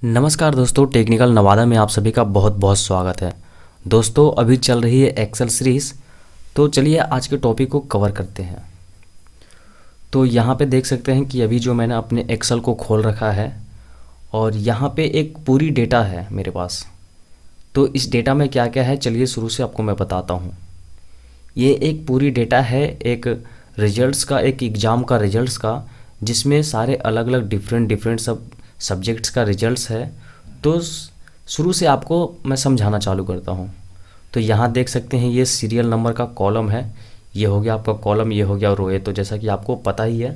नमस्कार दोस्तों, टेक्निकल नवादा में आप सभी का बहुत बहुत स्वागत है। दोस्तों अभी चल रही है एक्सेल सीरीज़, तो चलिए आज के टॉपिक को कवर करते हैं। तो यहाँ पे देख सकते हैं कि अभी जो मैंने अपने एक्सेल को खोल रखा है और यहाँ पे एक पूरी डेटा है मेरे पास। तो इस डेटा में क्या क्या है चलिए शुरू से आपको मैं बताता हूँ। ये एक पूरी डेटा है एक रिजल्ट्स का, एक एग्ज़ाम का रिजल्ट्स का, जिसमें सारे अलग अलग डिफरेंट सब सब्जेक्ट्स का रिजल्ट्स है। तो शुरू से आपको मैं समझाना चालू करता हूँ। तो यहाँ देख सकते हैं ये सीरियल नंबर का कॉलम है, ये हो गया आपका कॉलम, ये हो गया रो। तो जैसा कि आपको पता ही है,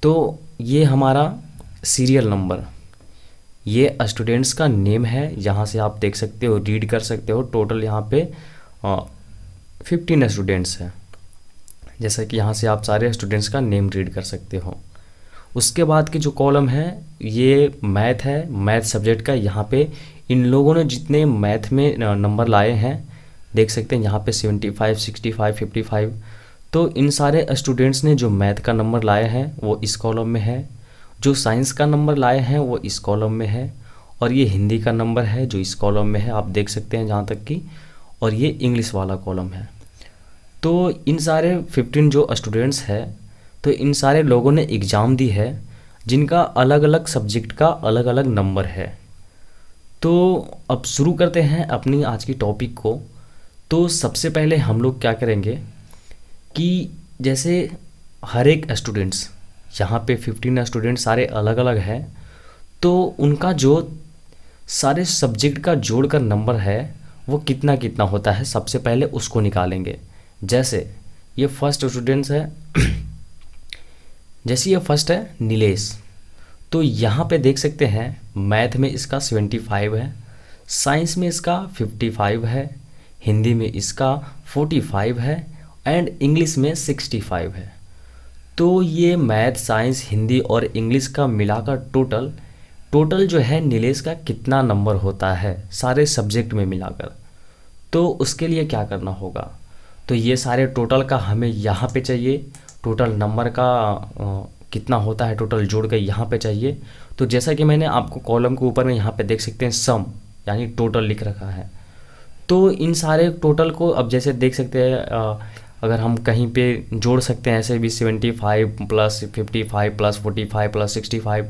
तो ये हमारा सीरियल नंबर, ये स्टूडेंट्स का नेम है। यहाँ से आप देख सकते हो, रीड कर सकते हो। टोटल यहाँ पे 15 स्टूडेंट्स हैं, जैसा कि यहाँ से आप सारे स्टूडेंट्स का नेम रीड कर सकते हो। उसके बाद की जो कॉलम है ये मैथ है, मैथ सब्जेक्ट का। यहाँ पे इन लोगों ने जितने मैथ में नंबर लाए हैं देख सकते हैं यहाँ पे 75, 65, 55। तो इन सारे स्टूडेंट्स ने जो मैथ का नंबर लाए हैं वो इस कॉलम में है, जो साइंस का नंबर लाए हैं वो इस कॉलम में है, और ये हिंदी का नंबर है जो इस कॉलम में है, आप देख सकते हैं जहाँ तक कि, और ये इंग्लिश वाला कॉलम है। तो इन सारे 15 जो स्टूडेंट्स हैं, तो इन सारे लोगों ने एग्ज़ाम दी है जिनका अलग अलग सब्जेक्ट का अलग अलग नंबर है। तो अब शुरू करते हैं अपनी आज की टॉपिक को। तो सबसे पहले हम लोग क्या करेंगे कि जैसे हर एक स्टूडेंट्स, यहाँ पे 15 स्टूडेंट सारे अलग अलग हैं, तो उनका जो सारे सब्जेक्ट का जोड़कर नंबर है वो कितना कितना होता है, सबसे पहले उसको निकालेंगे। जैसे ये फर्स्ट स्टूडेंट्स है जैसे ये फर्स्ट है नीलेश, तो यहाँ पे देख सकते हैं मैथ में इसका 75 है, साइंस में इसका 55 है, हिंदी में इसका 45 है एंड इंग्लिश में 65 है। तो ये मैथ, साइंस, हिंदी और इंग्लिश का मिलाकर टोटल जो है नीलेश का कितना नंबर होता है सारे सब्जेक्ट में मिलाकर। तो उसके लिए क्या करना होगा, तो ये सारे टोटल का हमें यहाँ पे चाहिए, टोटल नंबर का कितना होता है टोटल जोड़ के यहाँ पे चाहिए। तो जैसा कि मैंने आपको कॉलम के ऊपर में यहाँ पे देख सकते हैं सम यानी टोटल लिख रखा है। तो इन सारे टोटल को अब जैसे देख सकते हैं अगर हम कहीं पे जोड़ सकते हैं ऐसे भी 75 प्लस 55 प्लस 45 प्लस 65,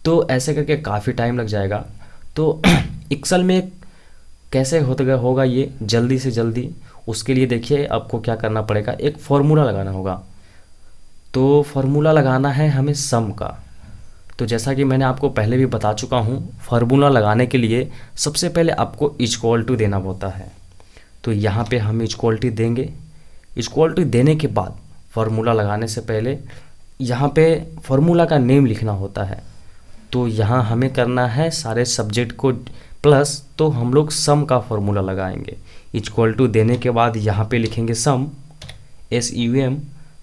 तो ऐसे करके काफ़ी टाइम लग जाएगा। तो एक्सेल में कैसे होगा ये जल्दी से जल्दी, उसके लिए देखिए आपको क्या करना पड़ेगा, एक फॉर्मूला लगाना होगा। तो फार्मूला लगाना है हमें सम का। तो जैसा कि मैंने आपको पहले भी बता चुका हूँ, फार्मूला लगाने के लिए सबसे पहले आपको इक्वल टू देना होता है। तो यहाँ पे हम इक्वल टू देंगे। इक्वल टू देने के बाद फार्मूला लगाने से पहले यहाँ पे फार्मूला का नेम लिखना होता है। तो यहाँ हमें करना है सारे सब्जेक्ट को प्लस, तो हम लोग सम का फार्मूला लगाएंगे। इक्वल टू देने के बाद यहाँ पे लिखेंगे सम, SUM।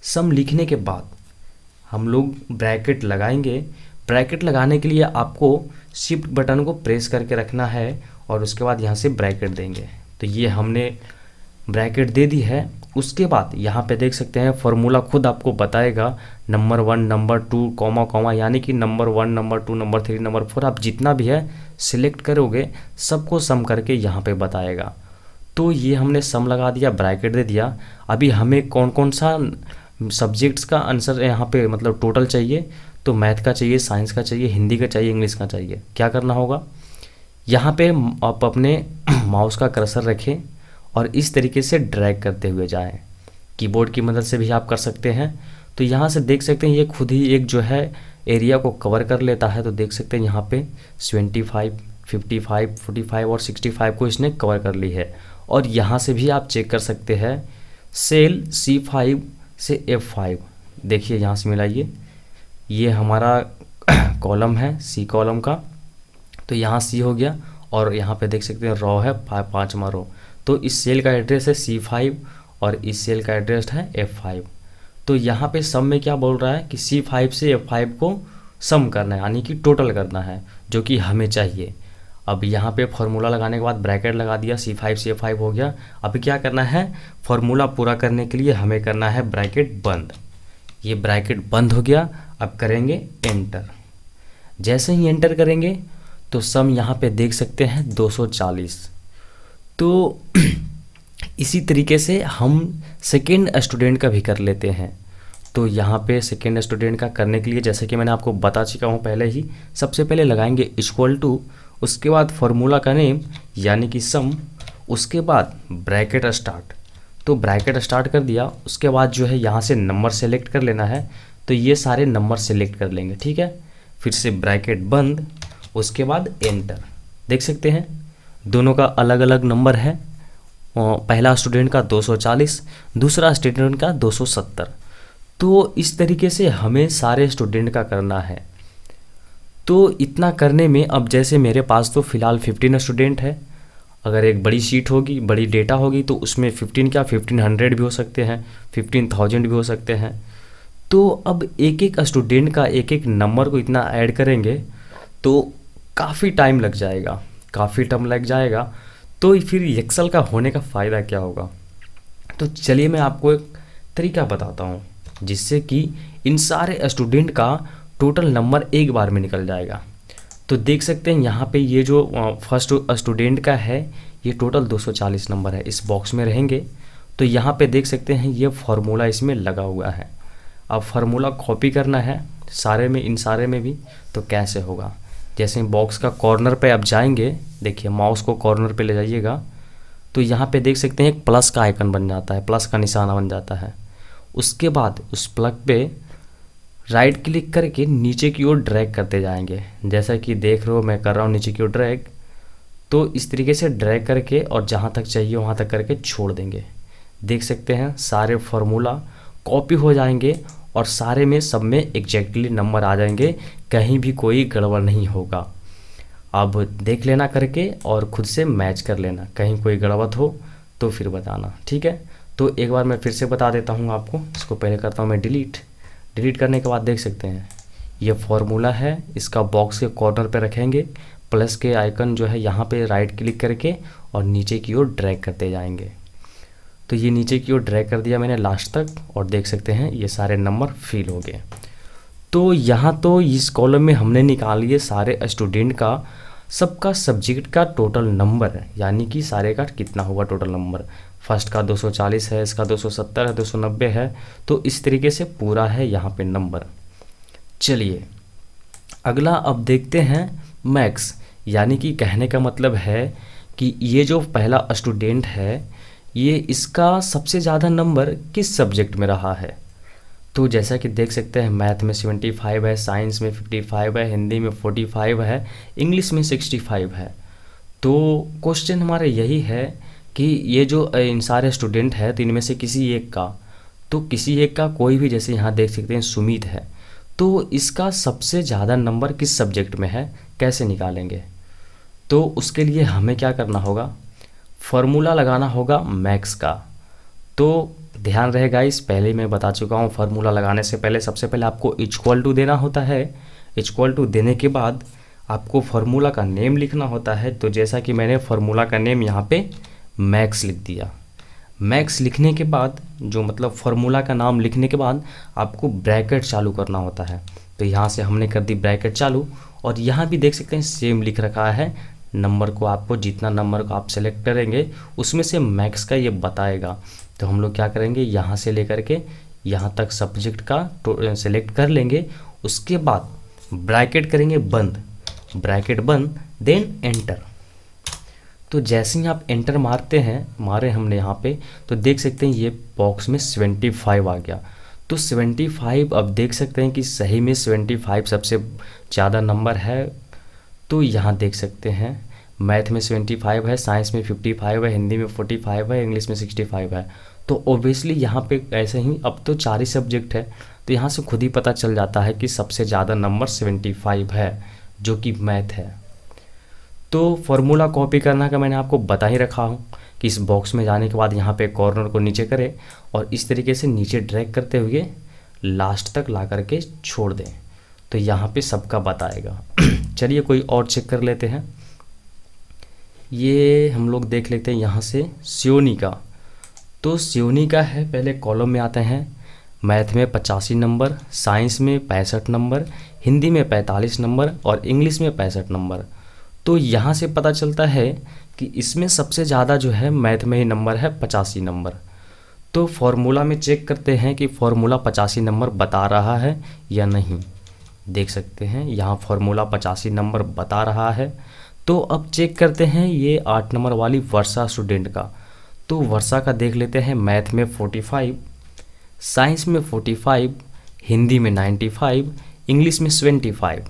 सम लिखने के बाद हम लोग ब्रैकेट लगाएंगे। ब्रैकेट लगाने के लिए आपको शिफ्ट बटन को प्रेस करके रखना है और उसके बाद यहाँ से ब्रैकेट देंगे। तो ये हमने ब्रैकेट दे दी है। उसके बाद यहाँ पे देख सकते हैं फार्मूला खुद आपको बताएगा नंबर 1, नंबर 2, कॉमा, यानी कि नंबर 1, नंबर 2, नंबर 3, नंबर 4, आप जितना भी है सिलेक्ट करोगे सबको सम करके यहाँ पे बताएगा। तो ये हमने सम लगा दिया, ब्रैकेट दे दिया। अभी हमें कौन कौन सा सब्जेक्ट्स का आंसर यहाँ पे मतलब टोटल चाहिए, तो मैथ का चाहिए, साइंस का चाहिए, हिंदी का चाहिए, इंग्लिश का चाहिए। क्या करना होगा, यहाँ पे आप अपने माउस का कर्सर रखें और इस तरीके से ड्रैग करते हुए जाएं। कीबोर्ड की मदद से भी आप कर सकते हैं। तो यहाँ से देख सकते हैं ये खुद ही एक जो है एरिया को कवर कर लेता है। तो देख सकते हैं यहाँ पे 75, 55, 45 और 65 को इसने कवर कर ली है। और यहाँ से भी आप चेक कर सकते हैं सेल C5 से F5, देखिए यहाँ से मिलाइए, ये हमारा कॉलम है C कॉलम का। तो यहाँ C हो गया और यहाँ पे देख सकते हैं रो है 5वां रो। तो इस सेल का एड्रेस है C5 और इस सेल का एड्रेस है F5। तो यहाँ पे सम में क्या बोल रहा है कि C5 से F5 को सम करना है, यानी कि टोटल करना है, जो कि हमें चाहिए। अब यहाँ पे फार्मूला लगाने के बाद ब्रैकेट लगा दिया, C5 से F5 हो गया। अभी क्या करना है, फार्मूला पूरा करने के लिए हमें करना है ब्रैकेट बंद। ये ब्रैकेट बंद हो गया। अब करेंगे एंटर। जैसे ही एंटर करेंगे तो सम यहाँ पे देख सकते हैं 240। तो इसी तरीके से हम सेकेंड स्टूडेंट का भी कर लेते हैं। तो यहाँ पे सेकेंड स्टूडेंट का करने के लिए जैसे कि मैंने आपको बता चुका हूँ पहले ही, सबसे पहले लगाएंगे इक्वल टू, उसके बाद फार्मूला का नेम यानी कि सम, उसके बाद ब्रैकेट स्टार्ट। तो ब्रैकेट स्टार्ट कर दिया, उसके बाद जो है यहाँ से नंबर सेलेक्ट कर लेना है। तो ये सारे नंबर सेलेक्ट कर लेंगे, ठीक है। फिर से ब्रैकेट बंद, उसके बाद एंटर। देख सकते हैं दोनों का अलग अलग नंबर है। पहला स्टूडेंट का 240, दूसरा स्टूडेंट का 270। तो इस तरीके से हमें सारे स्टूडेंट का करना है। तो इतना करने में अब जैसे मेरे पास तो फ़िलहाल 15 स्टूडेंट है। अगर एक बड़ी शीट होगी, बड़ी डेटा होगी, तो उसमें 15 क्या 1500 भी हो सकते हैं, 15,000 भी हो सकते हैं। तो अब एक एक स्टूडेंट का एक एक नंबर को इतना ऐड करेंगे तो काफ़ी टाइम लग जाएगा, तो फिर एक्सेल का होने का फ़ायदा क्या होगा। तो चलिए मैं आपको एक तरीका बताता हूँ जिससे कि इन सारे स्टूडेंट का टोटल नंबर एक बार में निकल जाएगा। तो देख सकते हैं यहाँ पे ये जो फर्स्ट स्टूडेंट का है ये टोटल 240 नंबर है, इस बॉक्स में रहेंगे। तो यहाँ पे देख सकते हैं ये फार्मूला इसमें लगा हुआ है। अब फार्मूला कॉपी करना है सारे में, इन सारे में भी। तो कैसे होगा, जैसे बॉक्स का कॉर्नर पे आप जाएंगे, देखिए माउस को कॉर्नर पे ले जाइएगा, तो यहाँ पे देख सकते हैं एक प्लस का आइकन बन जाता है, प्लस का निशाना बन जाता है। उसके बाद उस प्लग पे राइट क्लिक करके नीचे की ओर ड्रैग करते जाएंगे, जैसा कि देख रहे हो मैं कर रहा हूँ नीचे की ओर ड्रैग। तो इस तरीके से ड्रैग करके और जहाँ तक चाहिए वहाँ तक करके छोड़ देंगे। देख सकते हैं सारे फार्मूला कॉपी हो जाएंगे और सारे में सब में एग्जैक्टली नंबर आ जाएंगे, कहीं भी कोई गड़बड़ नहीं होगा। अब देख लेना करके और खुद से मैच कर लेना, कहीं कोई गड़बड़ हो तो फिर बताना, ठीक है। तो एक बार मैं फिर से बता देता हूँ आपको। इसको पहले करता हूँ मैं डिलीट करने के बाद देख सकते हैं ये फार्मूला है, इसका बॉक्स के कॉर्नर पे रखेंगे, प्लस के आइकन जो है यहाँ पे राइट क्लिक करके और नीचे की ओर ड्रैग करते जाएंगे। तो ये नीचे की ओर ड्रैग कर दिया मैंने लास्ट तक और देख सकते हैं ये सारे नंबर फिल हो गए। तो यहाँ तो इस कॉलम में हमने निकाल लिए सारे स्टूडेंट का सबका सब्जेक्ट का टोटल नंबर, यानी कि सारे का कितना हुआ टोटल नंबर। फर्स्ट का 240 है, इसका 270 है, 290 है। तो इस तरीके से पूरा है यहाँ पे नंबर। चलिए अगला अब देखते हैं मैक्स, यानी कि कहने का मतलब है कि ये जो पहला स्टूडेंट है ये इसका सबसे ज़्यादा नंबर किस सब्जेक्ट में रहा है। तो जैसा कि देख सकते हैं मैथ में 75 है, साइंस में 55 है, हिंदी में 45 है, इंग्लिश में 65 है। तो क्वेश्चन हमारा यही है कि ये जो इन सारे स्टूडेंट है तो इनमें से किसी एक का, तो किसी एक का कोई भी, जैसे यहाँ देख सकते हैं सुमित है, तो इसका सबसे ज़्यादा नंबर किस सब्जेक्ट में है, कैसे निकालेंगे। तो उसके लिए हमें क्या करना होगा, फार्मूला लगाना होगा मैक्स का। तो ध्यान रहेगा, इस पहले मैं बता चुका हूँ, फार्मूला लगाने से पहले सबसे पहले आपको इक्वल टू देना होता है। इक्वल टू देने के बाद आपको फार्मूला का नेम लिखना होता है। तो जैसा कि मैंने फार्मूला का नेम यहाँ पे मैक्स लिख दिया। मैक्स लिखने के बाद जो मतलब फार्मूला का नाम लिखने के बाद आपको ब्रैकेट चालू करना होता है। तो यहाँ से हमने कर दी ब्रैकेट चालू और यहाँ भी देख सकते हैं सेम लिख रखा है। नंबर को आपको जितना नंबर को आप सेलेक्ट करेंगे उसमें से मैक्स का ये बताएगा। तो हम लोग क्या करेंगे, यहाँ से लेकर के यहाँ तक सब्जेक्ट का सेलेक्ट कर लेंगे। उसके बाद ब्रैकेट करेंगे बंद, ब्रैकेट बंद, देन एंटर। तो जैसे ही आप एंटर मारे हमने यहाँ पे, तो देख सकते हैं ये बॉक्स में 75 आ गया। तो 75 अब देख सकते हैं कि सही में 75 सबसे ज़्यादा नंबर है। तो यहाँ देख सकते हैं मैथ में 75 है, साइंस में 55 है, हिंदी में 45 है, इंग्लिश में 65 है। तो ओबियसली यहाँ पे ऐसे ही अब तो 4 ही सब्जेक्ट है, तो यहाँ से खुद ही पता चल जाता है कि सबसे ज़्यादा नंबर 75 है जो कि मैथ है। तो फार्मूला कॉपी करना का मैंने आपको बता ही रखा हूँ कि इस बॉक्स में जाने के बाद यहाँ पे कॉर्नर को नीचे करें और इस तरीके से नीचे ड्रैग करते हुए लास्ट तक ला करके छोड़ दें। तो यहाँ पे सबका बताएगा। चलिए कोई और चेक कर लेते हैं। ये हम लोग देख लेते हैं यहाँ से सियोनी का। तो सियोनी का है, पहले कॉलम में आते हैं। मैथ में 85 नंबर, साइंस में 65 नंबर, हिंदी में 45 नंबर और इंग्लिश में 65 नंबर। तो यहाँ से पता चलता है कि इसमें सबसे ज़्यादा जो है मैथ में ही नंबर है 85 नंबर। तो फॉर्मूला में चेक करते हैं कि फॉर्मूला 85 नंबर बता रहा है या नहीं। देख सकते हैं यहाँ फॉर्मूला 85 नंबर बता रहा है। तो अब चेक करते हैं ये 8 नंबर वाली वर्षा स्टूडेंट का। तो वर्षा का देख लेते हैं, मैथ में 45, साइंस में 45, हिंदी में 95, इंग्लिश में 75।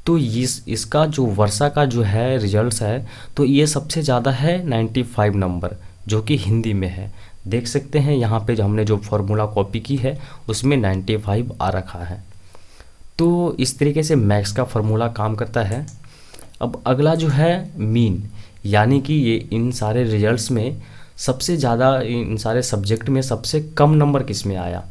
तो इसका जो वर्षा का जो है रिजल्ट्स है, तो ये सबसे ज़्यादा है 95 नंबर, जो कि हिंदी में है। देख सकते हैं यहाँ पे जो हमने जो फॉर्मूला कॉपी की है उसमें 95 आ रखा है। तो इस तरीके से मैथ्स का फॉर्मूला काम करता है। अब अगला जो है मीन, यानी कि ये इन सारे रिजल्ट्स में सबसे ज़्यादा, इन सारे सब्जेक्ट में सबसे कम नंबर किस में आया।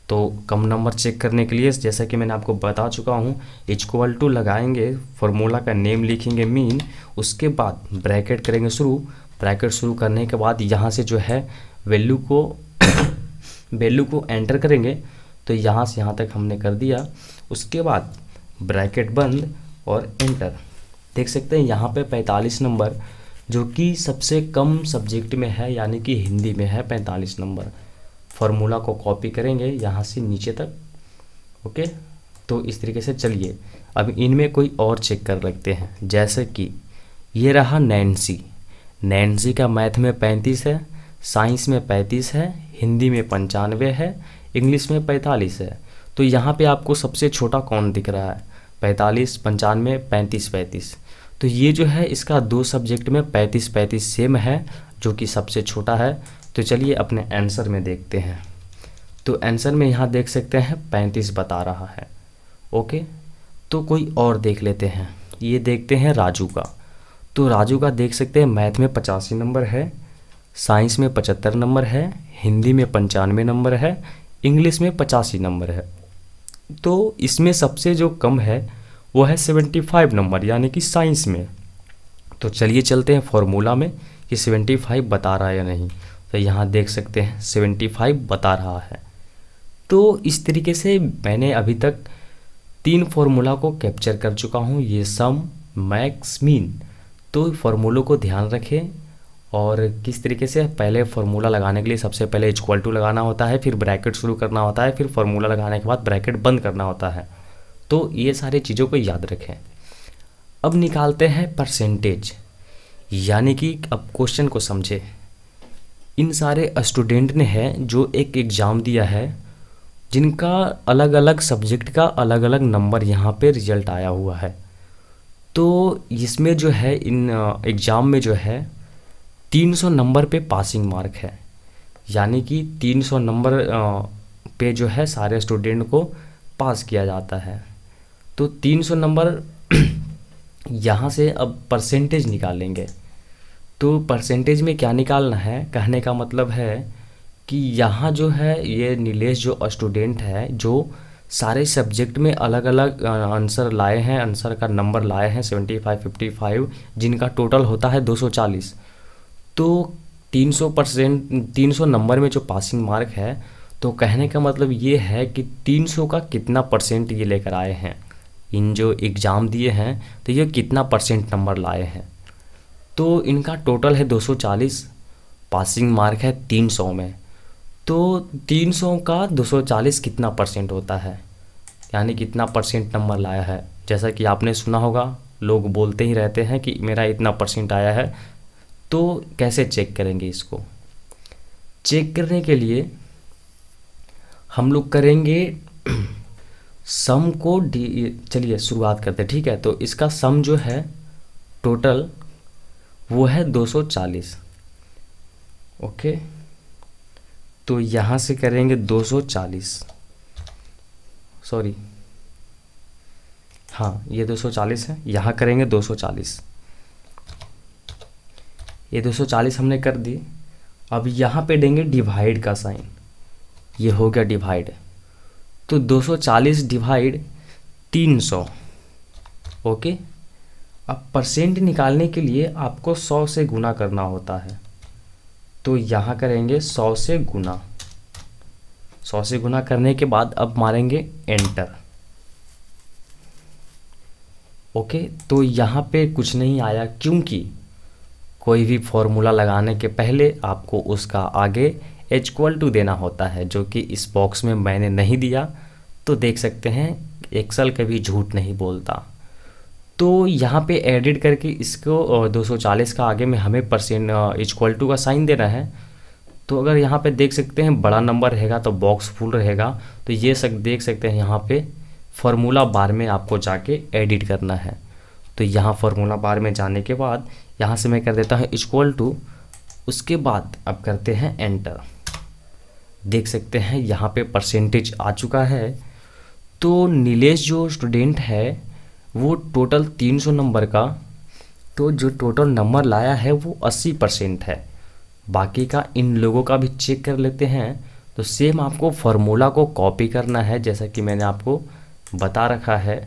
तो कम नंबर चेक करने के लिए जैसा कि मैंने आपको बता चुका हूँ, इक्वल टू लगाएंगे, फार्मूला का नेम लिखेंगे मीन, उसके बाद ब्रैकेट करेंगे शुरू। ब्रैकेट शुरू करने के बाद यहाँ से जो है वैल्यू को एंटर करेंगे। तो यहाँ से यहाँ तक हमने कर दिया, उसके बाद ब्रैकेट बंद और एंटर। देख सकते हैं यहाँ पे 45 नंबर, जो कि सबसे कम सब्जेक्ट में है, यानी कि हिंदी में है 45 नंबर। फार्मूला को कॉपी करेंगे यहाँ से नीचे तक। ओके, तो इस तरीके से चलिए अब इनमें कोई और चेक कर लेते हैं। जैसे कि ये रहा नैन्सी का मैथ में 35 है, साइंस में 35 है, हिंदी में 95 है, इंग्लिश में 45 है। तो यहाँ पे आपको सबसे छोटा कौन दिख रहा है? 45, 95, 35, 35। तो ये जो है इसका दो सब्जेक्ट में 35, 35 सेम है, जो कि सबसे छोटा है। तो चलिए अपने आंसर में देखते हैं। तो आंसर में यहाँ देख सकते हैं 35 बता रहा है। ओके, तो कोई और देख लेते हैं। ये देखते हैं राजू का। तो राजू का देख सकते हैं मैथ में 85 नंबर है, साइंस में 75 नंबर है, हिंदी में 95 नंबर है, इंग्लिश में 85 नंबर है। तो इसमें सबसे जो कम है वो है 75 नंबर, यानी कि साइंस में। तो चलिए चलते हैं फॉर्मूला में कि 75 बता रहा है या नहीं। तो यहाँ देख सकते हैं 75 बता रहा है। तो इस तरीके से मैंने अभी तक 3 फार्मूला को कैप्चर कर चुका हूँ, ये सम, मैक्स, मीन। तो फार्मूलों को ध्यान रखें और किस तरीके से पहले फार्मूला लगाने के लिए सबसे पहले इक्वल टू लगाना होता है, फिर ब्रैकेट शुरू करना होता है, फिर फार्मूला लगाने के बाद ब्रैकेट बंद करना होता है। तो ये सारी चीज़ों को याद रखें। अब निकालते हैं परसेंटेज, यानी कि अब क्वेश्चन को समझे। इन सारे स्टूडेंट ने है जो एक एग्ज़ाम दिया है, जिनका अलग अलग सब्जेक्ट का अलग अलग नंबर यहाँ पे रिजल्ट आया हुआ है। तो इसमें जो है इन एग्ज़ाम में जो है 300 नंबर पे पासिंग मार्क है, यानी कि 300 नंबर पे जो है सारे स्टूडेंट को पास किया जाता है। तो 300 नंबर यहाँ से अब परसेंटेज निकालेंगे। तो परसेंटेज में क्या निकालना है, कहने का मतलब है कि यहाँ जो है ये नीलेश जो स्टूडेंट है, जो सारे सब्जेक्ट में अलग अलग आंसर लाए हैं, आंसर का नंबर लाए हैं 75, 55, जिनका टोटल होता है 240। तो 300 नंबर में जो पासिंग मार्क है, तो कहने का मतलब ये है कि 300 का कितना परसेंट ये लेकर आए हैं, इन जो एग्ज़ाम दिए हैं तो ये कितना परसेंट नंबर लाए हैं। तो इनका टोटल है 240, पासिंग मार्क है 300 में। तो 300 का 240 कितना परसेंट होता है, यानी कितना परसेंट नंबर लाया है। जैसा कि आपने सुना होगा, लोग बोलते ही रहते हैं कि मेरा इतना परसेंट आया है। तो कैसे चेक करेंगे इसको? चेक करने के लिए हम लोग करेंगे सम को चलिए शुरुआत करते हैं, ठीक है। तो इसका सम जो है टोटल वो है 240। ओके, तो यहाँ से करेंगे 240, सॉरी हाँ ये 240 है, यहाँ करेंगे 240। ये 240 हमने कर दी। अब यहाँ पे देंगे डिवाइड का साइन, ये हो गया डिवाइड। तो 240 डिवाइड 300। ओके, अब परसेंट निकालने के लिए आपको 100 से गुना करना होता है। तो यहाँ करेंगे 100 से गुना। 100 से गुना करने के बाद अब मारेंगे एंटर। ओके, तो यहाँ पे कुछ नहीं आया क्योंकि कोई भी फॉर्मूला लगाने के पहले आपको उसका आगे = देना होता है, जो कि इस बॉक्स में मैंने नहीं दिया। तो देख सकते हैं एक्सेल कभी झूठ नहीं बोलता। तो यहाँ पे एडिट करके इसको 240 का आगे में हमें %= का साइन देना है। तो अगर यहाँ पे देख सकते हैं बड़ा नंबर रहेगा तो बॉक्स फुल रहेगा। तो ये देख सकते हैं यहाँ पे फार्मूला बार में आपको जाके एडिट करना है। तो यहाँ फार्मूला बार में जाने के बाद यहाँ से मैं कर देता हूँ =, उसके बाद अब करते हैं एंटर। देख सकते हैं यहाँ पे % आ चुका है। तो नीलेश जो स्टूडेंट है वो टोटल 300 नंबर का, तो जो टोटल नंबर लाया है वो 80% है। बाकी का इन लोगों का भी चेक कर लेते हैं। तो सेम आपको फार्मूला को कॉपी करना है जैसा कि मैंने आपको बता रखा है।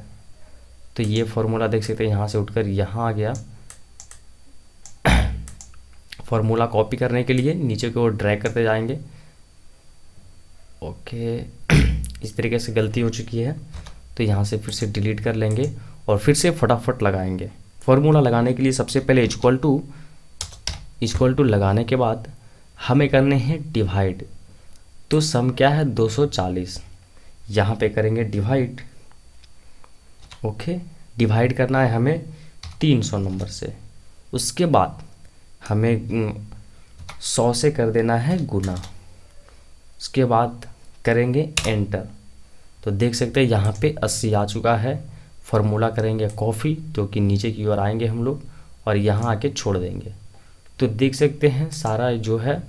तो ये फार्मूला देख सकते हैं यहाँ से उठकर यहाँ आ गया। फार्मूला कॉपी करने के लिए नीचे की ओर ड्रैग करते जाएंगे। ओके, इस तरीके से गलती हो चुकी है तो यहाँ से फिर से डिलीट कर लेंगे और फिर से फटाफट लगाएंगे। फार्मूला लगाने के लिए सबसे पहले = लगाने के बाद हमें करने हैं डिवाइड। तो सम क्या है 240, यहाँ पे करेंगे डिवाइड। ओके, डिवाइड करना है हमें 300 नंबर से। उसके बाद हमें 100 से कर देना है गुना। उसके बाद करेंगे एंटर। तो देख सकते हैं यहाँ पे 80 आ चुका है। फार्मूला करेंगे कॉफ़ी, जो कि नीचे की ओर आएंगे हम लोग और यहाँ आके छोड़ देंगे। तो देख सकते हैं सारा जो है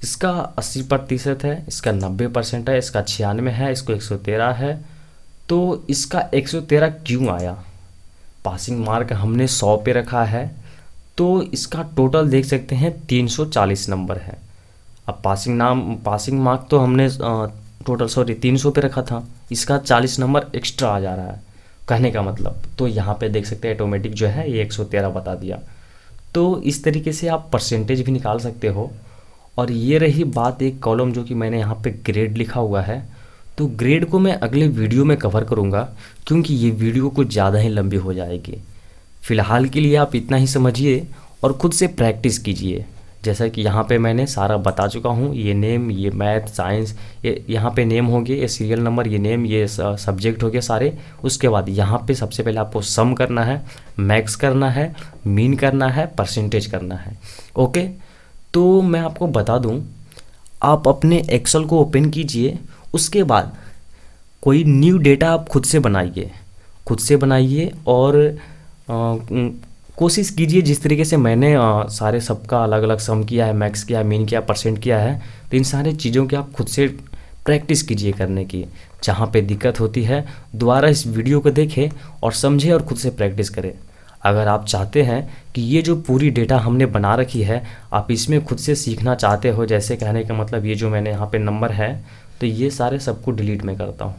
इसका 80% है, इसका 90% है, इसका 96 है, इसको 113 है। तो इसका 113 क्यों आया? पासिंग मार्क हमने 100 पे रखा है, तो इसका टोटल देख सकते हैं 340 नंबर है। अब पासिंग मार्क तो हमने टोटल 300 पे रखा था, इसका 40 नंबर एक्स्ट्रा आ जा रहा है कहने का मतलब। तो यहाँ पे देख सकते हैं ऑटोमेटिक जो है ये 113 बता दिया। तो इस तरीके से आप % भी निकाल सकते हो। और ये रही बात एक कॉलम जो कि मैंने यहाँ पे ग्रेड लिखा हुआ है। तो ग्रेड को मैं अगले वीडियो में कवर करूँगा क्योंकि ये वीडियो कुछ ज़्यादा ही लंबी हो जाएगी। फ़िलहाल के लिए आप इतना ही समझिए और ख़ुद से प्रैक्टिस कीजिए। जैसा कि यहाँ पे मैंने सारा बता चुका हूँ, ये नेम, ये मैथ, साइंस, ये यहाँ पे नेम हो गए, ये सीरियल नंबर, ये नेम, ये सब्जेक्ट हो गए सारे। उसके बाद यहाँ पे सबसे पहले आपको सम करना है, मैक्स करना है, मीन करना है, % करना है। ओके, तो मैं आपको बता दूँ, आप अपने एक्सेल को ओपन कीजिए। उसके बाद कोई न्यू डेटा आप खुद से बनाइए और कोशिश कीजिए जिस तरीके से मैंने सारे सबका अलग अलग सम किया है, मैक्स किया है, मीन किया, % किया है। तो इन सारे चीज़ों की आप खुद से प्रैक्टिस कीजिए करने की। जहाँ पे दिक्कत होती है दोबारा इस वीडियो को देखें और समझें और खुद से प्रैक्टिस करें। अगर आप चाहते हैं कि ये जो पूरी डेटा हमने बना रखी है आप इसमें खुद से सीखना चाहते हो, जैसे कहने का मतलब ये जो मैंने यहाँ पे नंबर है तो ये सारे सबको डिलीट मैं करता हूँ।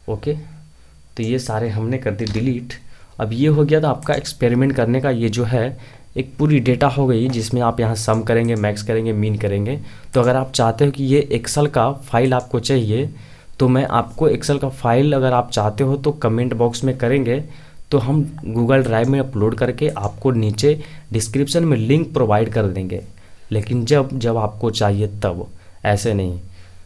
ओके, तो ये सारे हमने कर दिए डिलीट। अब ये हो गया था आपका एक्सपेरिमेंट करने का, ये जो है एक पूरी डेटा हो गई जिसमें आप यहाँ सम करेंगे, मैक्स करेंगे, मीन करेंगे। तो अगर आप चाहते हो कि ये एक्सेल का फाइल आपको चाहिए तो मैं आपको एक्सेल का फाइल अगर आप चाहते हो तो कमेंट बॉक्स में करेंगे तो हम गूगल ड्राइव में अपलोड करके आपको नीचे डिस्क्रिप्शन में लिंक प्रोवाइड कर देंगे। लेकिन जब आपको चाहिए तब, ऐसे नहीं।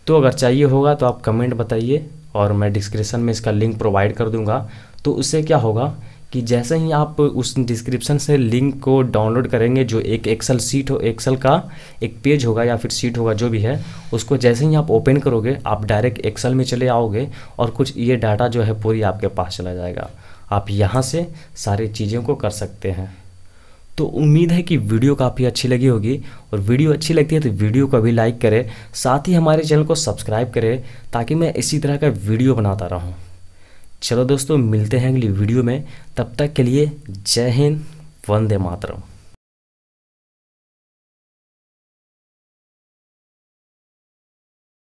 तो अगर चाहिए होगा तो आप कमेंट बताइए और मैं डिस्क्रिप्शन में इसका लिंक प्रोवाइड कर दूंगा। तो उससे क्या होगा कि जैसे ही आप उस डिस्क्रिप्शन से लिंक को डाउनलोड करेंगे, जो एक एक्सेल का एक पेज होगा या फिर सीट होगा जो भी है, उसको जैसे ही आप ओपन करोगे आप डायरेक्ट एक्सेल में चले आओगे और कुछ ये डाटा जो है पूरी आपके पास चला जाएगा। आप यहाँ से सारी चीज़ों को कर सकते हैं। तो उम्मीद है कि वीडियो काफ़ी अच्छी लगी होगी, और वीडियो अच्छी लगती है तो वीडियो को भी लाइक करें, साथ ही हमारे चैनल को सब्सक्राइब करें ताकि मैं इसी तरह का वीडियो बनाता रहूं। चलो दोस्तों, मिलते हैं अगली वीडियो में, तब तक के लिए जय हिंद, वंदे मातरम।